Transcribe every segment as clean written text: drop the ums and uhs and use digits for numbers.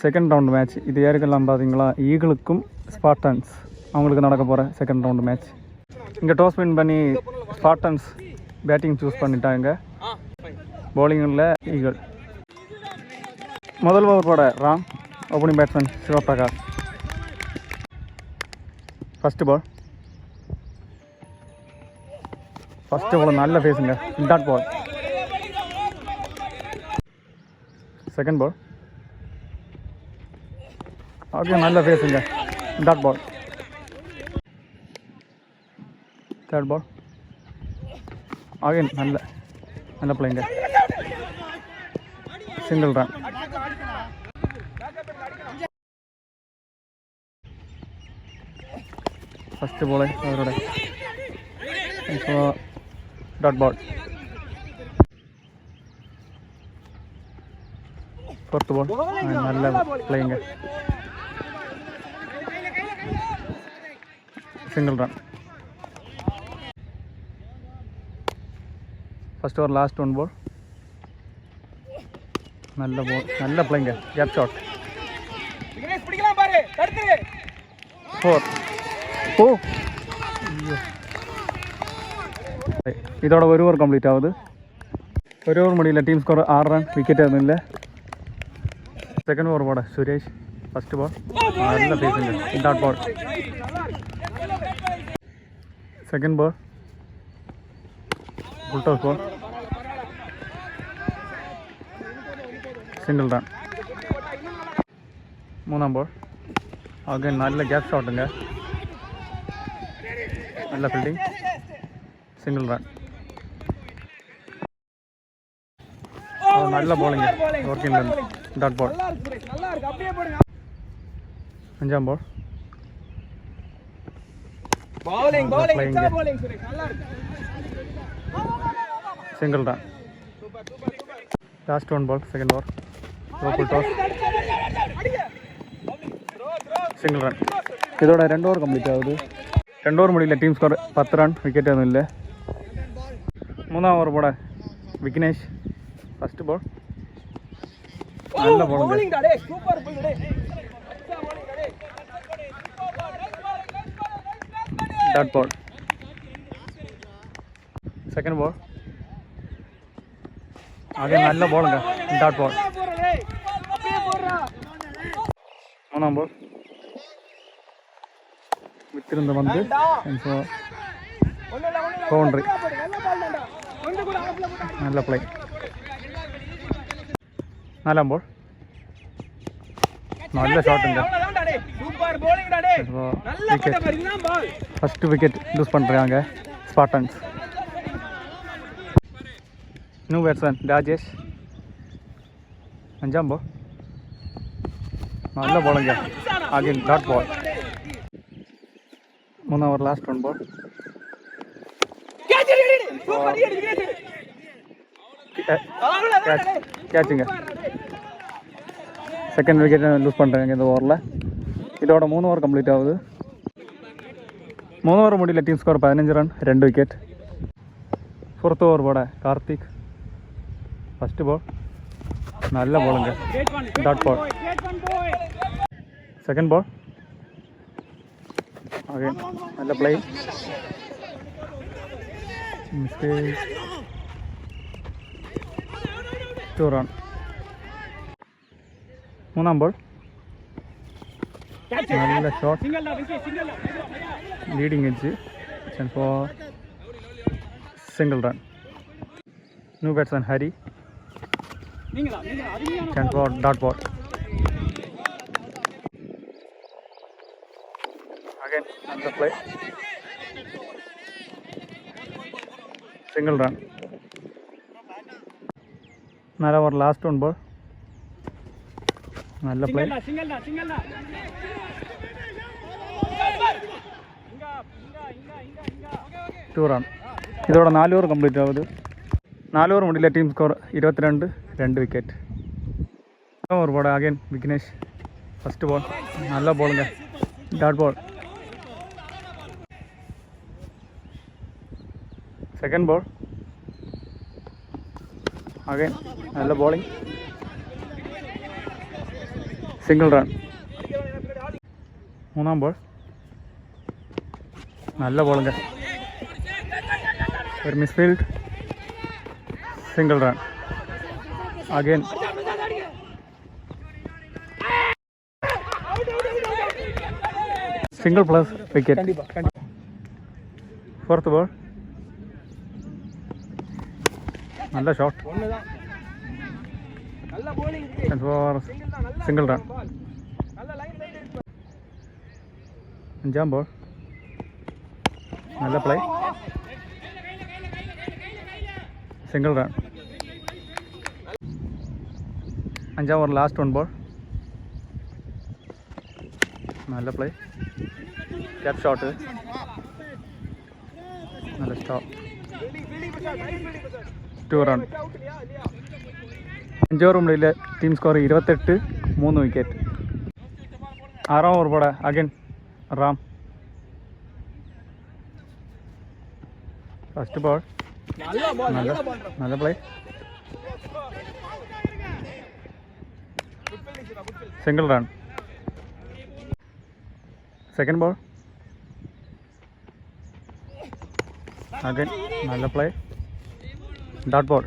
Second round match. இது யாருக்கெல்லாம் பார்த்தீங்களா, ஈகிளுக்கும் ஸ்பார்டன்ஸ் அவங்களுக்கு நடக்க போகிற செகண்ட் ரவுண்ட் மேட்ச். இங்கே டாஸ் வின் பண்ணி ஸ்பார்டன்ஸ் பேட்டிங் சூஸ் பண்ணிட்டாங்க. பவுலிங்கில் ஈகிள். முதல் ஓவர் போட Ram. Opening batsman Sivaprakash. First ball. First ball நல்ல ஃபேஸுங்க. Dot ball. Second ball. Okay, நல்ல ஃபேஸுங்க. Dot ball. Third ball. Again நல்ல பிளேங்க. Single run. ஃபஸ்ட்டு பால் அவரோட டாட் பால். Fourth ball. நல்ல பிளேங்க. Single run. First over last one ball. நல்ல பால், நல்ல பிளேங்க. Gap shot. 4. ஓ, இதோட ஒரு ஓவர் கம்ப்ளீட் ஆகுது. ஒரு ஓவர் முடியல. Team score 6 run. விக்கெட் எதுவும் இல்லை. செகண்ட் ஓவர் போட சுரேஷ். ஃபஸ்ட்டு பால் நல்ல பேசுங்க. Dot ball. Second ball full toss ball. Single run. மூணாம் பால். அகைன் நல்ல கேப் ஷாட்டுங்க. நல்ல ஃபீல்டிங். Single run. நல்ல bowling. Working run. Dot ball. அஞ்சாம் ball. Single run. Last one ball. Second over. Local toss. Single run. இதோட 2 over complete ஆகுது. 2 over முடியல. Team score 10 run. Wicket எதுவும் இல்லை. மூணாம் ஓவர் போட விக்னேஷ். ஃபஸ்ட்டு பால் நல்ல bowling. Dot ball. Second ball. அதே நல்ல bowling. Dot ball. மூணாம் பால். வித்திருந்து வந்து பவுண்டரி. நல்ல பிளே. நாலாம் பால். நல்ல ஷாட்டுங்க. ஃபஸ்ட்டு விக்கெட் லூஸ் பண்ணுறாங்க ஸ்பார்டன்ஸ். New batsman Rajesh. அஞ்சாம் பால். நல்ல bowling. Again dot ball. மூணாம் ஓவர் லாஸ்ட் ஒன் பால். கேட்சுங்க. செகண்ட் விக்கெட் லூஸ் பண்ணுறாங்க இந்த ஓவரில். இதோட 3 ஓவர் கம்ப்ளீட் ஆகுது. 3 ஓவர் முடியல. Team score 15 run. 2 wicket. Fourth over போட கார்த்திக். ஃபஸ்ட்டு பால் நல்ல bowling. Dot ball. Second ball. Again நல்ல பிளே. மிஸ்டேக். 2 ரன். மூணாம் பால். நல்ல shot. Leading edge. Single run. New batsman Hari. Dot ball. Again, another play. Single run. Now our last one ball. Another play. Single. Two run. இதோட 4 over complete ஆகுது. 4 over முடியல. Team score 22. 2 wicket. Over போட again Vignesh. First ball நல்ல bowling. Dot ball. Second ball. Again நல்ல bowling. Single run. മൂന്നാം ball. നല്ല bowling. ഒരു misfield. Single run. Again single plus wicket. Fourth ball. നല്ല ഷോട്ട്. Single run. അഞ്ചാം ball. നല്ല play. Single run. അഞ്ചാം ഓവർ ലാസ്റ്റ് 1 ബോൾ. നല്ല പ്ലേ. Gap shot. നല്ല സ്റ്റോപ്പ്. 2 റൺ. 5 ഓവർ മുകളിലെ ടീം സ്കോർ 28, 3 വിക്കറ്റ്. 6ആം ഓവർ പോടെ അഗൈൻ റാം. First ball. നല്ല play. Single run. Second ball. Again നല്ല പ്ലേ. Dot ball.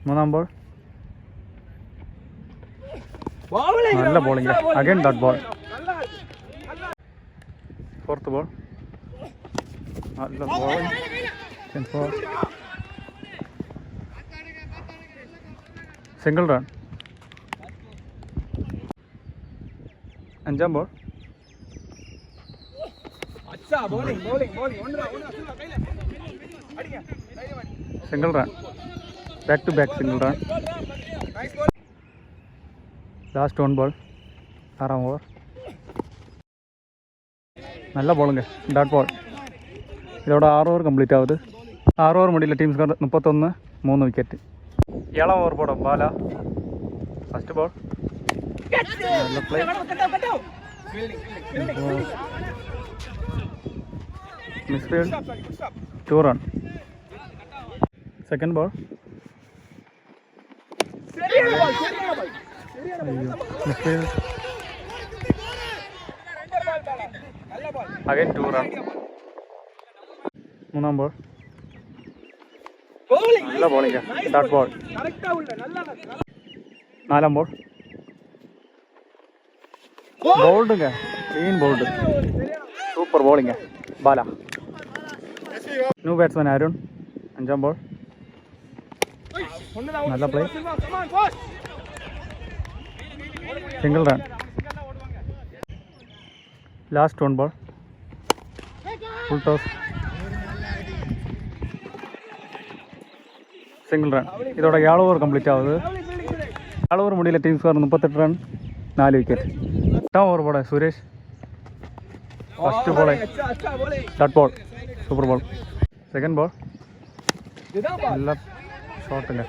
മൂന്നാം ബോൾ. നല്ല bowling. Again dot ball. Fourth ball. നല്ല ബോളിംഗ്. Single run. അഞ്ചാം ball. Single run. Back to back single run. Last 1 ball. 6ആം over. നല്ല bowling. Dot ball. ഇതോടെ 6 over complete ആവുന്നത്. 6 over മുടിയിലെ ടീം സ്കോർ 31, 3 വിക്കറ്റ്. 7ആം ഓവർ പോടെ ബാല. First ball. നല്ല play. Misfield. 2 run. Second ball. Misfield. Again 2 run. മൂന്നാം ball. നല്ല ബോളിംഗ്. Dot ball. 4ആം ബോൾ. ബോൾഡുങ്ക. Clean bowled. Super bowling. Bala. New batsman Arun. 5ആം ബോൾ. നല്ല play. Single run. Last 1 ball. Full toss. Single run. ഇതോടെ 7 over complete ആവുന്നത്. 7 over മുടിയിലെ team score 38 run, 4 wicket. 8ആം ഓവർ പോടെ സുരേഷ്. ഫസ്റ്റ് ബോളെ dot ball. Super ball. Second ball. നല്ല ഷോട്ടില്ല.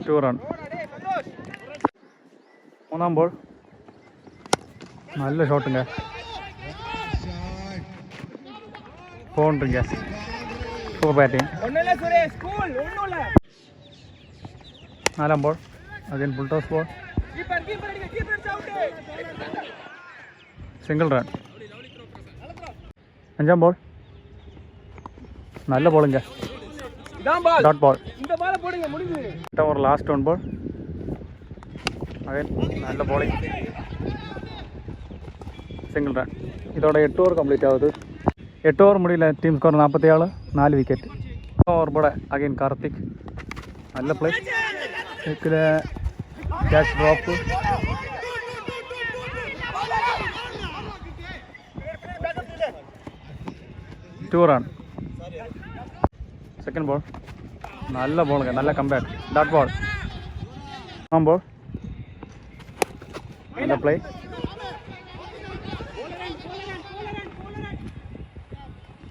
Two run. മൂന്നാം ബോൾ. നല്ല ഷോട്ടുങ്ക. ബൗണ്ടറിങ്ക. Super batting. 4ആം ball. Again full toss ball. Single run. 5ആം ബോൾ. നല്ല ബോളിങ്ക. Dot ball. 8ആം ഓവർ ലാസ്റ്റ് 1 ബോൾ. അഗൈൻ നല്ല ബോളിംഗ്. Single run. ഇതോടെ 8 ഓവർ കംപ്ലീറ്റ് ആവുന്നത്. 8 ഓവർ മുടിയിലെ ടീം സ്കോർ 47, 4 വിക്കറ്റ്. 8 ഓവർ ബോടെ അഗൈൻ കാർത്തിക്. നല്ല play. Catch drop. Two run. Second ball. നല്ല ബോൾ. നല്ല കംബാക്ക്. Dot ball. മൂന്നാം ബോൾ. നല്ല പ്ലേ.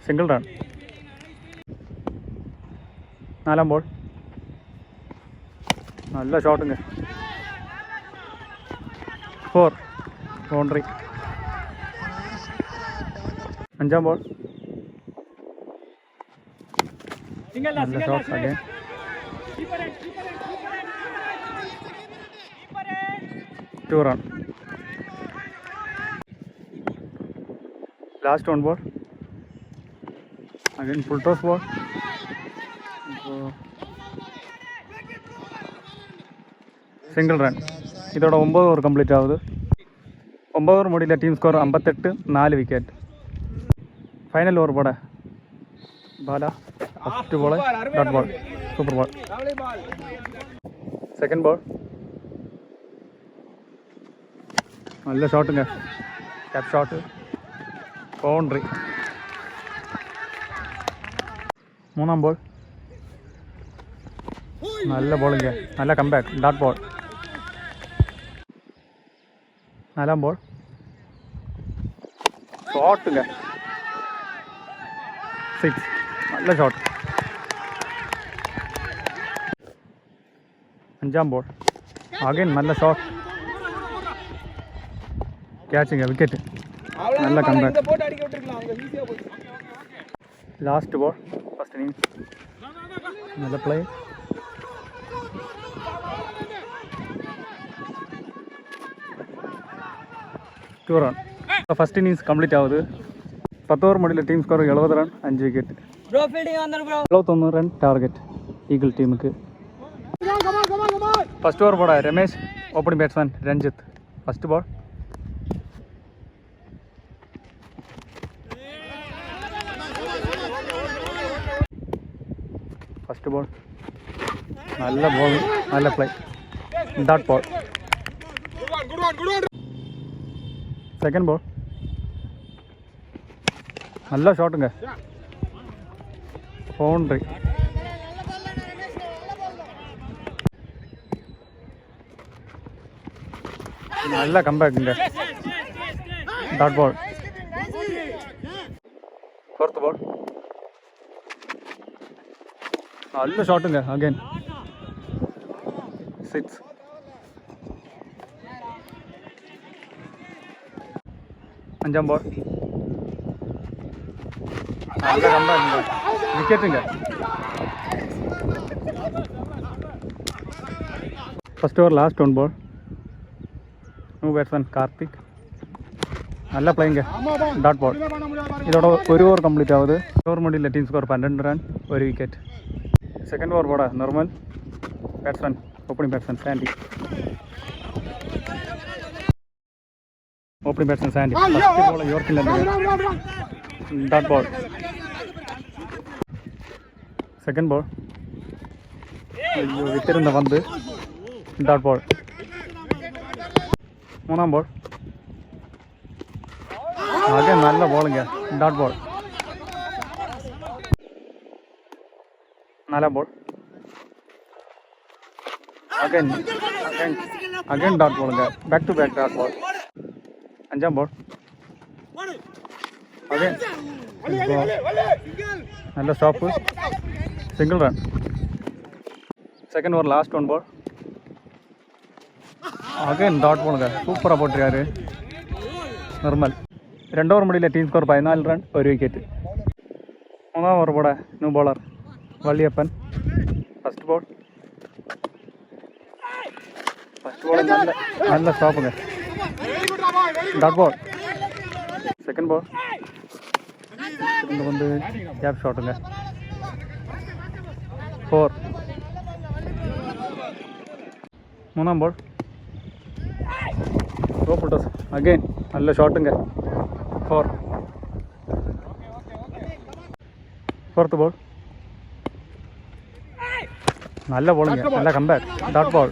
Single run. 4ആം ബോൾ. നല്ല ഷോട്ടുങ്ക. 4 ബൗണ്ടറി. 5ആം ബോൾ. നല്ല shot again. Two run. Last one ball. Again full toss ball. Single run. ഇതോടെ 9 over complete ആവുന്നത്. 9 over മുടിയിലെ team score 58, 4 wicket. Final over പോടെ Bala first ball dot ball super ball. Second ball നല്ല ഷോട്ടുங்க, gap shot, boundary. മൂന്നാം ball നല്ല bowling, നല്ല comeback, dot ball. നാലാം ബോൾ ഷോട്ടുங்க, 6, നല്ല ഷോട്ട്. അഞ്ചാം ബോൾ അഗൈൻ നല്ല ഷോട്ട്, ക്യാച്ചിങ്, വിക്കറ്റ്, നല്ല comeback. Last ball first innings, നല്ല play. Two run. First innings complete ആവുന്നത്. 10 ഓവർ മുടിയിലെ team score 70 run, 5 wicket. 71 run target Eagle ടീമുക്ക്. ഫസ്റ്റ് ഓവർ പോടാ Ramesh, opening batsman Ranjith. First ball നല്ല ball, നല്ല play, dot ball. Second ball നല്ല ഷോട്ടുங்க, boundary. നല്ല കംബാക്കുங்க, ഡോട്ട് ബോൾ. ഫോർത്ത് ബോൾ നല്ല ഷോട്ടുங்க, അഗൈൻ 6. അഞ്ചാം ബോൾ നല്ല കംബാക്കുங்க, വിക്കറ്റുங்க. First over last 1 ball. New batsman Karthik, നല്ല പ്ലേയിങ്, ഡോട്ട് ബോൾ. ഇതോടെ 1 ഓവർ കംപ്ലീറ്റ് ആവുന്നത്. ഓവർ മുടിയിലെ team score 12 run, 1 wicket. Second over പോടാ normal batsman, opening batsman Sandy. Opening batsman Sandy first ball യോർക്കിൻ്റെ ഡോട്ട് ബോൾ. സെക്കൻഡ് ബോൾ വിക്കറ്റിൻ്റെ പന്ത്, dot ball. മൂന്നാം ball ആകെ നല്ല ബോളിങ്, ഡോട്ട് ബോൾ. നാലാം ball again dot bowling, back to back dot ball. അഞ്ചാം ball again നല്ല stop, single run. Second over last 1 ball again dot bowling, സൂപ്പറാണ് പോട്ടിരുക്കാർ നിർമ്മൽ. 2 ഓവർ മുടിയിലെ ടീം സ്കോർ 14 റൺ, 1 വിക്കറ്റ്. മൂന്നാം ഓവർ പോടെ new bowler Valliappan. First ball നല്ല സ്റ്റോപ്പുங்க, dot ball. Second ball வந்து கேப் ஷாட்டுங்க, 4. மூணாம் ബോൾ സൂപ്പർ ടോസ് അഗൈൻ നല്ല ഷോട്ടുங்க, 4. ഫോർത്ത് ബോൾ നല്ല ബോളിങ്, നല്ല കംബാക്ക്, ഡോട്ട് ബോൾ.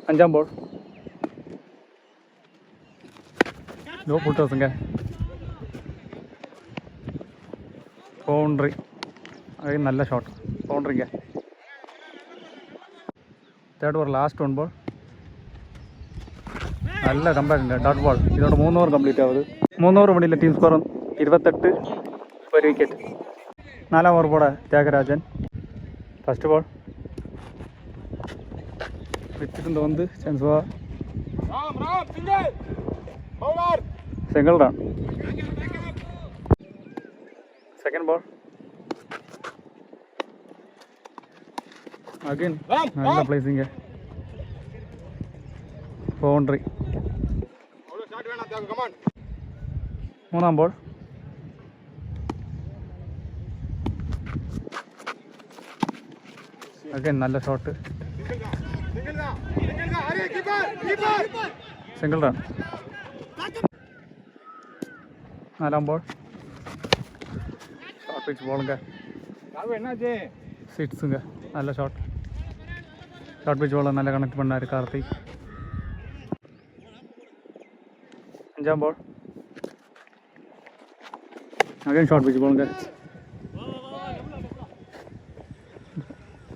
അഞ്ചാം ബോൾ ലോ ഫുൾ ടോസുங்க, ബൗണ്ടറി. അത് നല്ല ഷോട്ട്, ബൗണ്ടറിங்க. തേർഡ് ഓവർ ലാസ്റ്റ് 1 ബോൾ നല്ല കംബാക്കുണ്ട്, ഡോട്ട് ബോൾ. ഇതോടെ 3 ഓവർ കംപ്ലീറ്റ് ആവുന്നത്. 3 ഓവർ മുടിയിലെ ടീം സ്കോർ 28, 1 വിക്കറ്റ്. നാലാം ഓവർ പോടെ ത്യാഗരാജൻ. ഫസ്റ്റ് ബോൾ വിറ്റിട്ടുണ്ട്, വന്ന് ചാൻസ് പോവാ, single run. Second ball again നല്ല പ്ലേസിങ്, ബൗണ്ടറി. മൂന്നാം ബോൾ. അഗൈൻ നല്ല ഷോട്ട്, സിംഗിൾ റൺ. നാലാം ബോൾ. ഷോർട്ട് പിച്ച് ബോളുങ്ക, സിക്സുങ്ക, நல்ல ஷாட். ஷார்ட் பிச் பால் நல்லா கனெக்ட் பண்ணார் கார்த்திக். அஞ்சாம் பால். அகைன் ஷார்ட் பிச் பாலுங்க,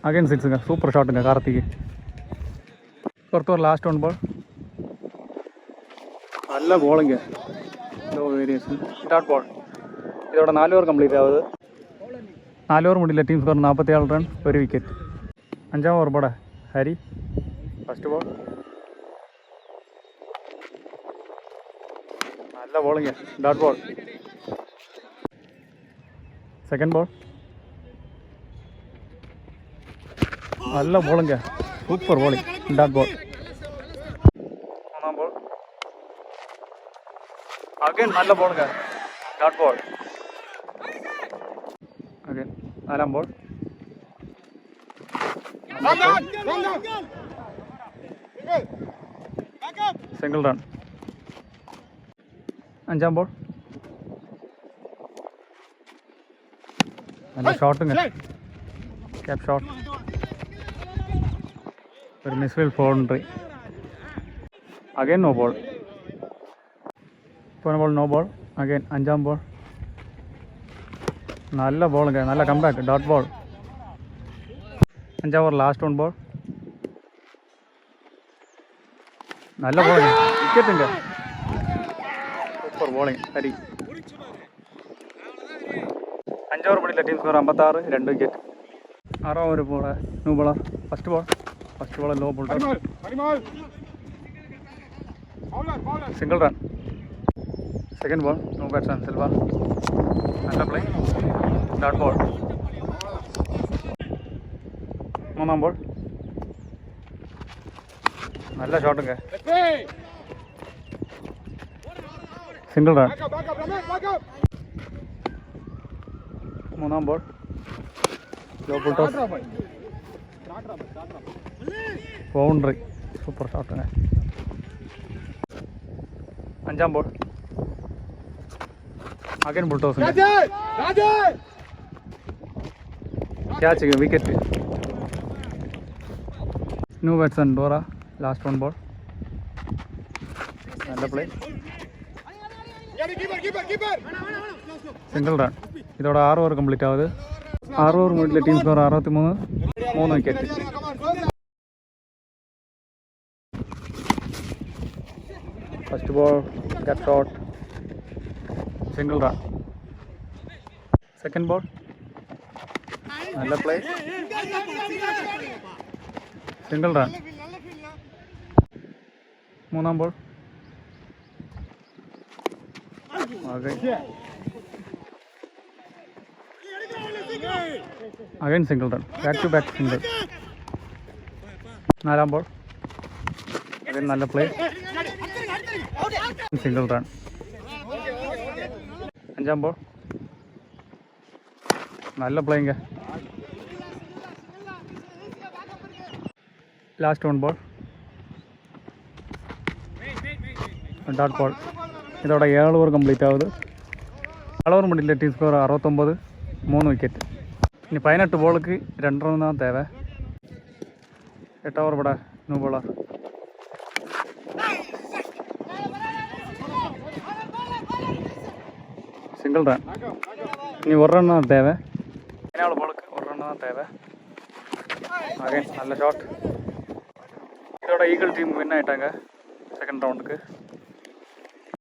அகைன் சிக்ஸுங்க, சூப்பர் ஷாட்டுங்க கார்த்திக். പുറത്ത് ഒരു ലാസ്റ്റ് 1 ബോൾ. നല്ല bowling, low variation, dot ball. ഇതോടെ 4 ഓവർ കംപ്ലീറ്റ് ആവുന്നത്. 4 ഓവർ മുടില്ല, ടീം സ്കോർ 47 റൺ, 1 വിക്കറ്റ്. 5-ാം ഓവർ ബോടെ ഹരി. ഫസ്റ്റ് ബോൾ നല്ല bowling, dot ball. Second ball നല്ല bowling, super bowling, dot ball. മൂന്നാം ബോൾ അഗൈൻ നല്ല ബോളിങ്, ഡോട്ട് ബോൾ. അഗൈൻ നാലാം ബോൾ. Single run. 5-ാം ബോൾ നല്ല ഷോട്ടുங்க, ക്യാപ് ഷോട്ട്, ഒരു misfield boundary. Again no ball. ഇപ്പോൾ ബോൾ നോ ബോൾ. അഗൈൻ 5-ാം ബോൾ നല്ല ബോളുங்க, നല്ല കംബാക്ക്, ഡോട്ട് ബോൾ. 5-ാം ഓവർ ലാസ്റ്റ് 1 ബോൾ. നല്ല ബോളിങ്, വിക്കറ്റുങ്ക, സൂപ്പർ ബോളിങ് ഹരി. 5 ഓവർ പിടിയില്ല, ടീം സ്കോർ 56, 2 വിക്കറ്റ്. 6-ാം ഓവർ ബോള് new bowler. First ball low ball, single run. Second ball no batsman Silva, നല്ല പ്ലേ, ഡോട്ട് ബോൾ. 3-ാം ബോൾ നല്ല ഷോട്ടുങ്ക, സിംഗിൾ റൺ. 3-ാം ball low ball toss, boundary, super ഷോട്ടുങ്ക. 5-ാം ball again full toss, catch, wicket. New batsman Dora, last 1 ball, നല്ല play, single run. ഇതോടെ 6 over complete ആവുന്നത്. 6 ഓവർ മുന്നിലെ team score 63, 3 wicket. First ball get shot, single run. Second ball നല്ല play, single run. 3-ാം ball again single run, back to back single. 4-ാം ball again നല്ല play, single run. 5-ാം ball നല്ല playing, last 1 ball, dot ball. ഇതോടെ 7 over complete ആവുന്നത്. 7 over മുന്നിലെ team score 69, 3 wicket. ഇനി 18 ബോൾക്ക് 2 റണ്ണാണ് തേവ. 8 ഓവർ ഇവിടെ ന്യൂ ബോളർ. Single run. ഇനി 1 റണ്ണാണ് തേവ. 17 ബോൾക്ക് 1 റണ്ണാണ് തേവ. അഗൈൻ നല്ല ഷോട്ട്. ഇതോടെ ഈഗിൾ ടീം വിൻ ആയിട്ടാങ്ക സെക്കൻഡ് റൗണ്ടിക്ക്.